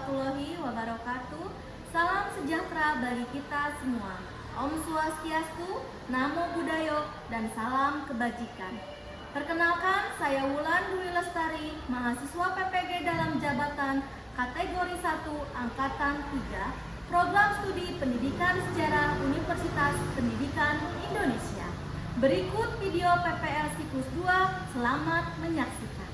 warahmatullahi wabarakatuh. Salam sejahtera bagi kita semua. Om Swastiastu, Namo Buddhaya, dan salam kebajikan. Perkenalkan, saya Wulan Dwi Lestari, mahasiswa PPG dalam jabatan kategori 1 Angkatan 3, Program Studi Pendidikan Sejarah Universitas Pendidikan Indonesia. Berikut video PPL Siklus 2, selamat menyaksikan.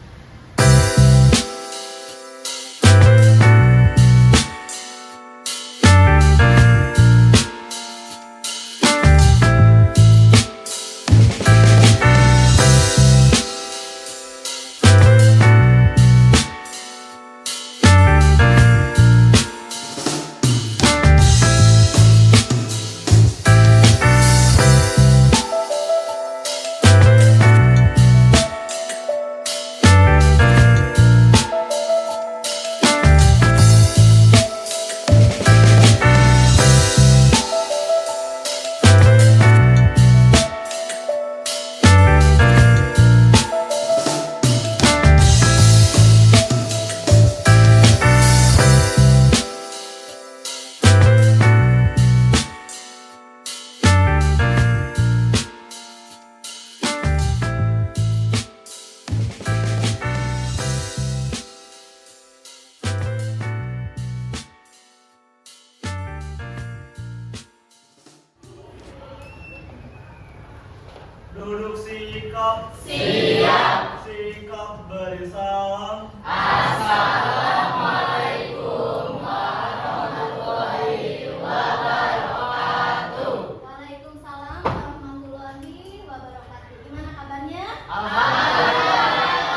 Duduk sikap. Siap. Sikap beri salam. Assalamualaikum warahmatullahi wabarakatuh. Waalaikumsalam warahmatullahi wabarakatuh. Gimana kabarnya? Alhamdulillah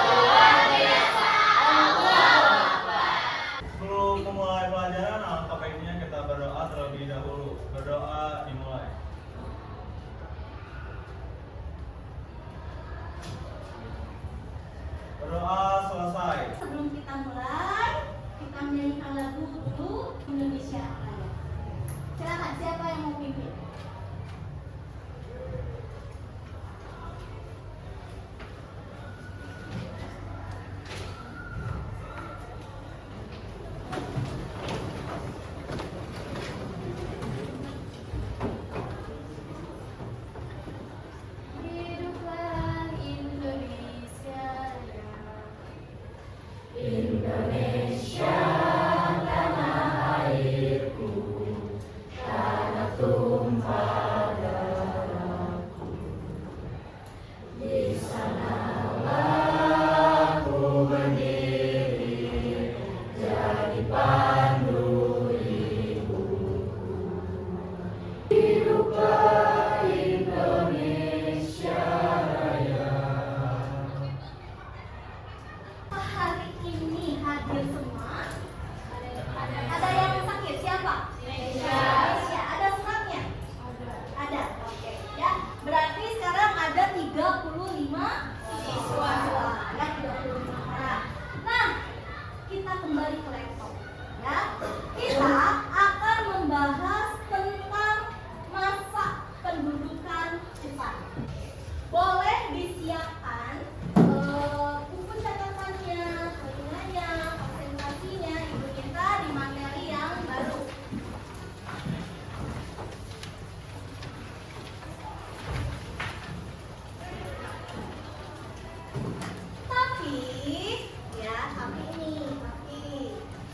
luar biasa. Allahu Akbar. Sebelum memulai pelajaran, alangkah baiknya kita berdoa terlebih dahulu. Berdoa dimulai. Berdoa selesai. Sebelum kita mulai, kita menyanyikan lagu dulu Indonesia Raya. Silakan, siapa yang mau pimpin? Hiduplah Indonesia Raya. Indonesia tanah airku, tanah tumpah darahku. Di sanalah ku berdiri, jadi pandu ibuku. Hiduplah Indonesia Raya. Hari ini hadir semua. Ada yang sakit siapa? Indonesia. Ada suratnya? Ada. Oke. Ya. Berarti sekarang ada 35 siswa. Ya, 35 orang. Nah, kita kembali ke laptop. Ya. Kita akan membahas tentang masa pendudukan Jepang. Boleh disiapkan buku catatannya, telinganya, presentasinya, Ibu Ginta di materi yang baru. Tapi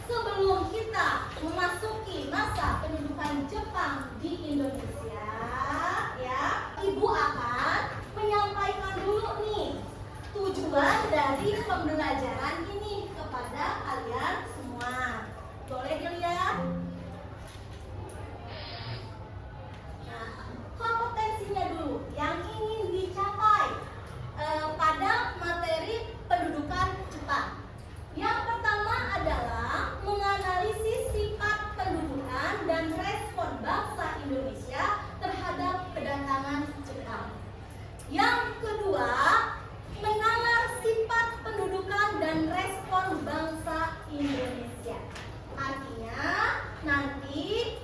sebelum kita memasuki masa pendudukan Jepang di Indonesia, ya, Ibu akan menyampaikan dulu nih tujuan dari pembelajaran ini kepada kalian semua. Boleh dilihat? Nah, kompetensinya dulu yang ingin dicapai pada materi pendudukan Jepang. Yang pertama adalah menganalisis sifat pendudukan dan respon bangsa Indonesia terhadap kedatangan Jepang. Yang kedua, menalar sifat pendudukan dan respon bangsa Indonesia. Artinya, nanti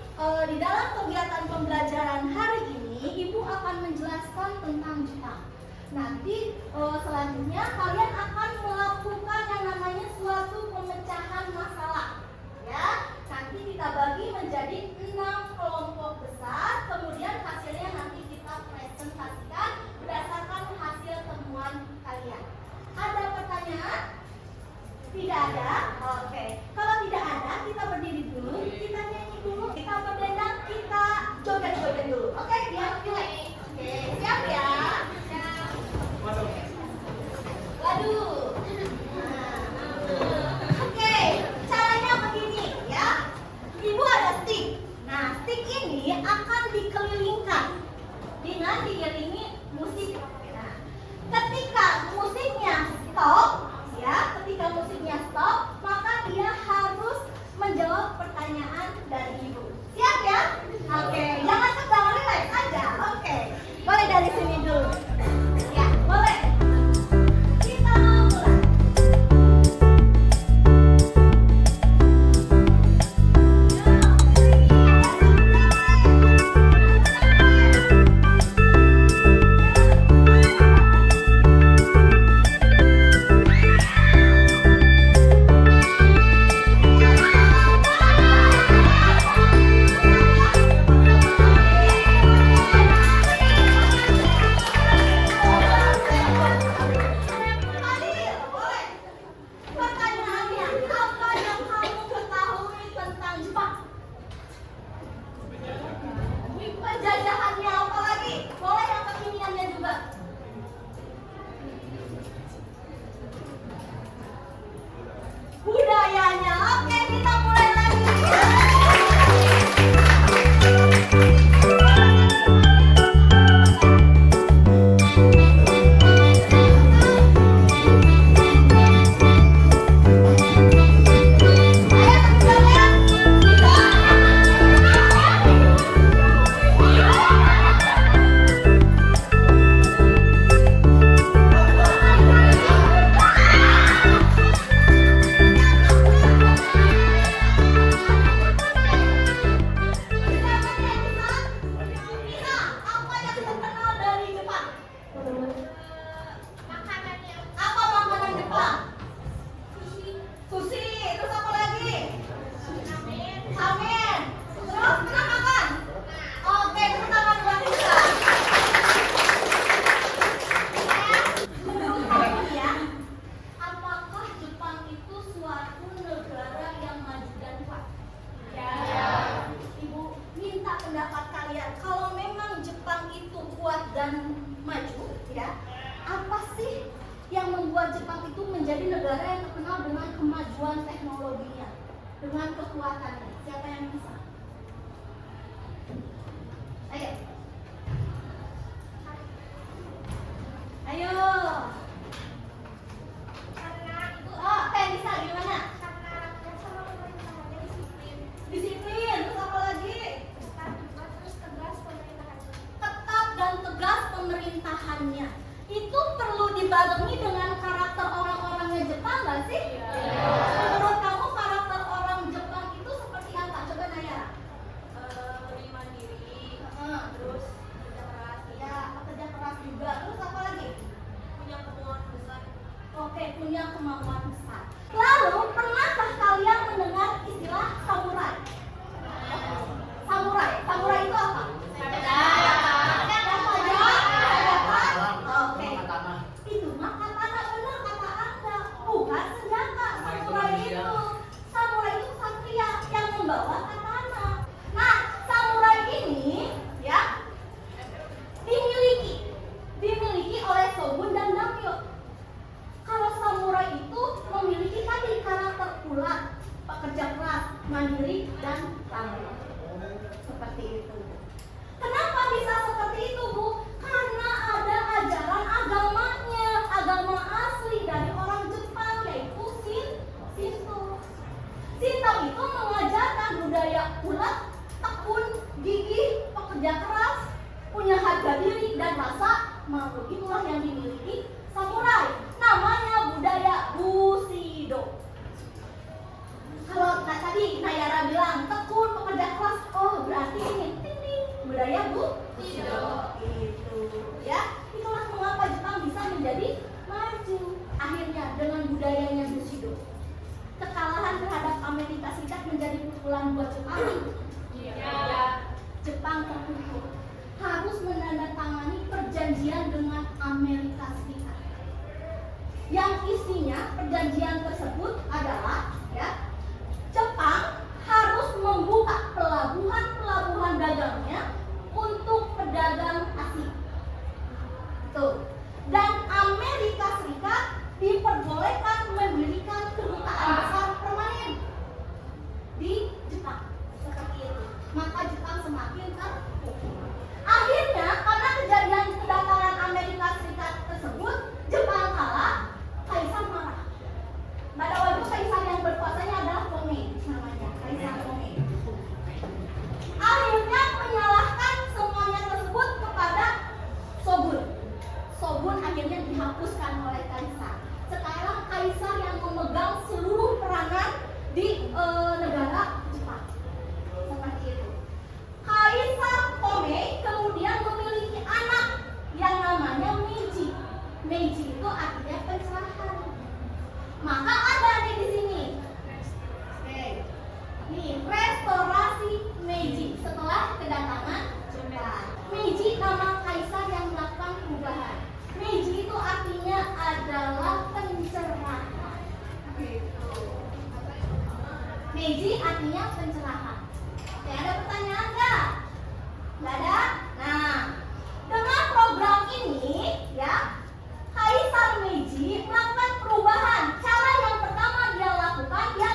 di dalam kegiatan pembelajaran hari ini, Ibu akan menjelaskan tentang Jepang. Nanti selanjutnya kalian akan melakukan yang namanya suatu pemecahan masalah, ya. dengan diiringi musik. Nah, ketika musiknya stop, ya, ketika musiknya stop, maka dia harus menjawab pertanyaan dari ibu. Siap ya? Oke, jangan sedang relax aja. Oke, boleh dari sini dulu. Ya, boleh. Kita mulai. Pertanyaannya, apa yang kamu ketahui tentang Jepang? Penjajahannya apa lagi? Boleh yang kekiniannya juga. Budayanya. Oke, kita mulai lagi. Apa yang terkenal dari Jepang? Apa makanan Jepang? Sushi. Terus apa lagi? Ramen. Terus pernah makan? Oke, tepuk tangan buat Lisa. Menurut kamu ya, apakah Jepang itu suatu negara yang maju dan kuat? Ya. Ibu minta pendapat kalian. Kalau memang Jepang itu kuat dan maju, ya, apa sih yang membuat Jepang itu menjadi negara yang terkenal dengan kemajuan teknologinya, dengan kekuatannya? Siapa yang bisa? Ayo. Ayo. Oh, Tenisa gimana? Disiplin. Terus apa lagi? Ketat dan tegas pemerintahannya. Itu perlu dibarengi dengan karakter orang-orangnya Jepang nggak sih? Menurut kamu karakter orang Jepang itu seperti apa? Coba Naya. Mandiri, Terus kerja keras, ya pekerja keras juga. Terus apa lagi? punya kemauan besar. Oke, punya kemauan besar. Lalu pernahkah kalian mendengar istilah samurai? Samurai itu apa? Oke. Itu mah katana, benar kata Anda. Bukan senjata. Samurai itu satria yang membawa katana. Nah, samurai ini ya dimiliki oleh shogun dan daimyo. Kalau samurai itu memiliki tadi karakter ulat, pekerja keras, mandiri, dan tangguh. Seperti itu. Kenapa bisa seperti itu, Bu? Karena ada ajaran agamanya, agama asli dari orang Jepang, yaitu Shinto. Shinto itu mengajarkan budaya ulat, tekun, gigih, pekerja keras, punya harga diri dan rasa malu. Itulah yang dimiliki samurai. Namanya budaya Bushido. Kalau tadi Nayara bilang tekun, pekerja keras, oh berarti ini budaya Bushido. Itu ya. Itulah mengapa Jepang bisa menjadi maju akhirnya dengan budayanya Bushido. Kekalahan terhadap Amerika Serikat menjadi pukulan buat Jepang. Jepang terpukul, harus menandatangani perjanjian dengan Amerika Serikat. Yang isinya perjanjian tersebut adalah ya, Jepang harus membuka pelabuhan-pelabuhan dagangnya untuk pedagang asing. Tuh. Dan Amerika Serikat diperbolehkan mendirikan kedutaan besar permanen di Jepang. Seperti itu. Maka Jepang semakin terpukul. Akhirnya karena kejadian Meiji artinya pencerahan. Oke, ada pertanyaan nggak? Nggak ada? Nah, dengan program ini ya, Kaisar Meiji melakukan perubahan. Cara yang pertama dia lakukan, dia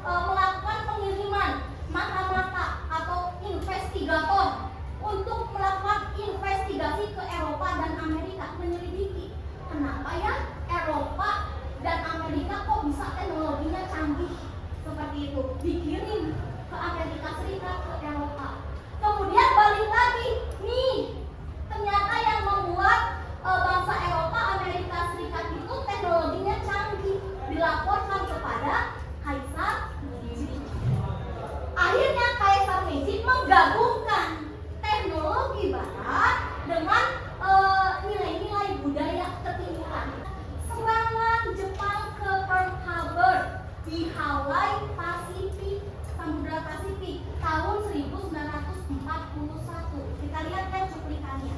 melakukan pengiriman mata-mata atau investigator untuk melakukan investigasi ke Eropa dan Amerika, menyelidiki kenapa ya Eropa dan Amerika kok bisa teknologinya canggih seperti itu, dikirim ke Amerika Serikat, ke Eropa. Kemudian balik lagi, nih ternyata yang membuat bangsa Eropa, Amerika Serikat itu teknologinya canggih, dilaporkan kepada Kaisar Meiji. Akhirnya Kaisar Meiji menggabungkan teknologi Barat dengan nilai-nilai budaya ketimuran. Serangan Jepang ke Pearl Harbor di Hawaii Pasifik, Samudra Pasifik tahun 1941. Kita lihat kan cuplikannya.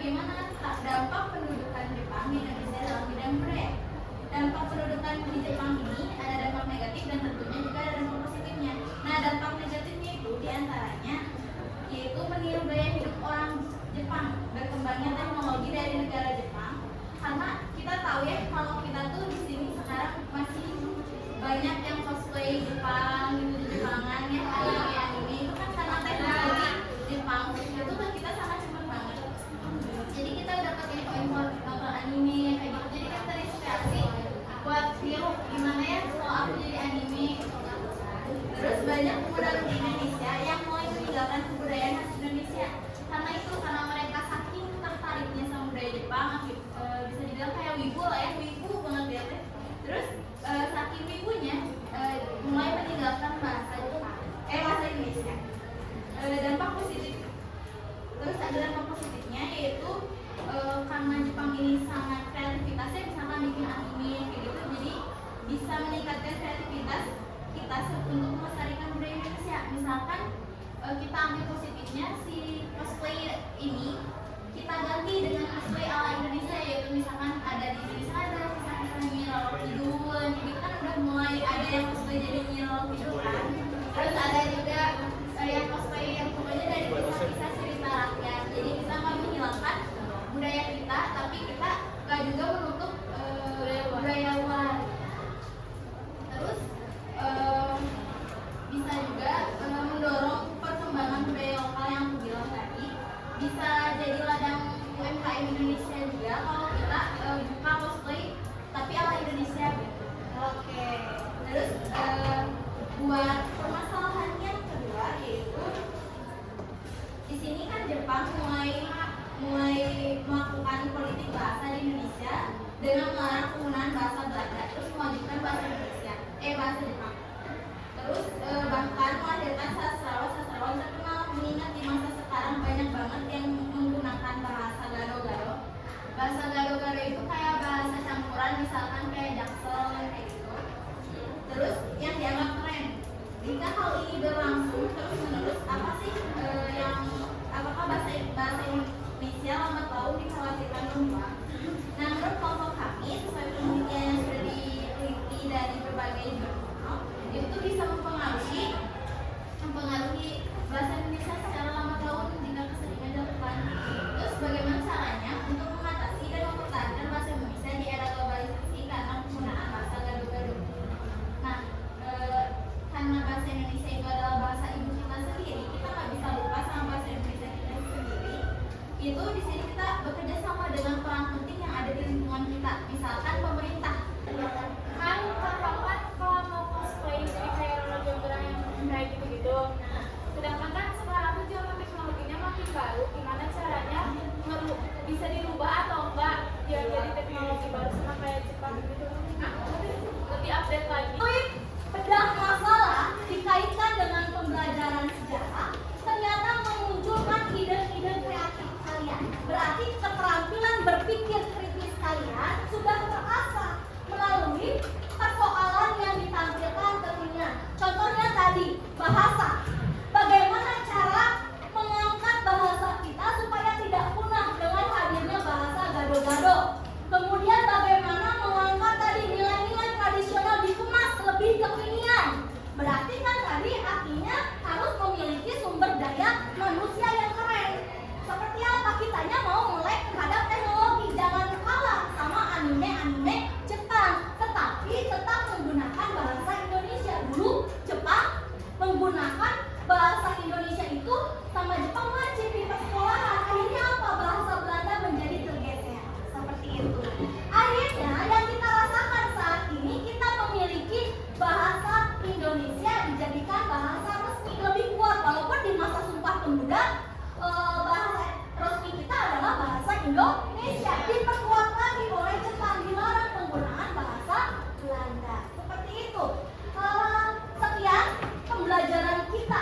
bagaimana dampak pendudukan Jepang di Indonesia dalam bidang budaya. Dampak pendudukan di Jepang ini ada dampak negatif dan tentunya juga ada dampak positifnya. Nah, dampak negatifnya itu diantaranya yaitu meniru gaya hidup orang Jepang, berkembangnya teknologi dari negara Jepang. Karena kita tahu ya kalau kita tuh di sini sekarang masih banyak yang cosplay Jepang, gitu Jepangan ya, anime itu kan karena teknologi Jepang itu kan kita sangat cepat banget. Jadi kita dapat info nonton anime kayak gitu. Jadi kan terinspirasi buat tiru gimana ya kalau aku jadi anime. Terus banyak pemuda di Indonesia yang mulai meninggalkan kebudayaan khas Indonesia karena mereka saking tertariknya sama budaya Jepang, bisa dibilang kayak wibu lah ya, wibu banget ya. Terus saking wibunya mulai meninggalkan bahasa Indonesia. Dampak positif. Terus ada dampak positifnya yaitu karena Jepang ini sangat kreativitasnya, misalkan bikin anime kayak gitu, jadi bisa meningkatkan kreativitas kita untuk melestarikan budaya Indonesia. Misalkan kita ambil positifnya si cosplay ini kita ganti dengan cosplay ala Indonesia, yaitu misalkan ada di Indonesia ada kisah-kisah Nyi Roro Kidul, jadi kan udah mulai ada yang cosplay jadi Nyi Roro Kidul kan. Terus ada juga yang cosplay yang pokoknya dari kisah-kisah cerita rakyat. Jadi kita nggak menghilangkan budaya kita, tapi kita nggak juga menutup budaya luar. Terus bisa juga mendorong perkembangan budaya lokal yang aku bilang tadi. Bisa jadi ladang UMKM Indonesia juga kalau kita buka cosplay tapi ala Indonesia gitu. Oke. Terus buat permasalahan yang kedua yaitu di sini kan Jepang mulai melakukan politik bahasa di Indonesia dengan melarang penggunaan bahasa Belanda, terus mewajibkan bahasa Jepang. Terus bahkan melahirkan sastrawan terkenal, mengingat di masa sekarang banyak banget yang menggunakan bahasa gado-gado. Bahasa gado-gado itu kayak bahasa campuran, misalkan kayak jaksel kayak gitu. Terus yang dianggap keren. Jika hal ini berlangsung terus menerus, apakah bahasa Indonesia lambat laun dikhawatirkan berubah? Nah, menurut kelompok kami, sesuai penelitian yang sudah diteliti dari berbagai jurnal, itu bisa mempengaruhi bahasa Indonesia secara lambat laun jika keseringan dilakukan. Terus bagaimana caranya untuk mengatasi dan mempertahankan bahasa Indonesia di era globalisasi karena penggunaan bahasa gado-gado? Nah, karena bahasa Indonesia itu adalah bahasa ibu kita sendiri, kita nggak bisa lupa sama bahasa Indonesia kita sendiri. Itu di sini kita bekerja sama dengan peran penting yang ada di lingkungan kita, misalkan pemerintah. Kan kalau mau cosplay jadi kayak Roro Jonggrang yang kayak gitu-gitu. Sedangkan kan sekarang tuh zaman teknologinya makin baru, gimana caranya bisa dirubah atau enggak biar jadi teknologi baru sama kayak Jepang gitu. Nah, lebih update lagi. Bedah masalah dikaitkan dengan pembelajaran sejarah ternyata memunculkan ide-ide kreatif kalian. Berarti keterampilan berpikir kritis kalian sudah terasah melalui persoalan yang ditampilkan tentunya. Contohnya tadi, bahasa. Bagaimana cara mengangkat bahasa kita supaya tidak punah dengan hadirnya bahasa gado-gado. Kemudian bagaimana mengangkat tadi nilai-nilai tradisional dikemas lebih kekinian. Berarti kan tadi artinya harus memiliki sumber daya manusia yang keren. Seperti apa kitanya mau melek terhadap teknologi. Jangan kalah sama anime-anime Jepang, tetapi tetap menggunakan bahasa Indonesia. Dulu Jepang menggunakan bahasa Indonesia itu sama Jepang wajib di persekolahan. Akhirnya apa? Bahasa Belanda menjadi tergeser. Seperti itu. Akhirnya yang kita rasakan saat ini kita memiliki bahasa Indonesia dijadikan bahasa resmi lebih kuat, walaupun di masa Sumpah Pemuda bahasa resmi kita adalah bahasa Indonesia. Diperkuat lagi oleh Jepang, dilarang penggunaan bahasa Belanda. Seperti itu. Sekian pembelajaran kita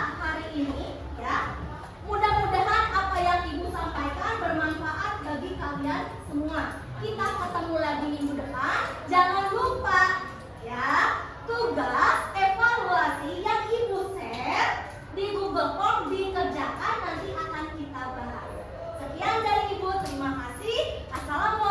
Terima kasih. Assalamualaikum.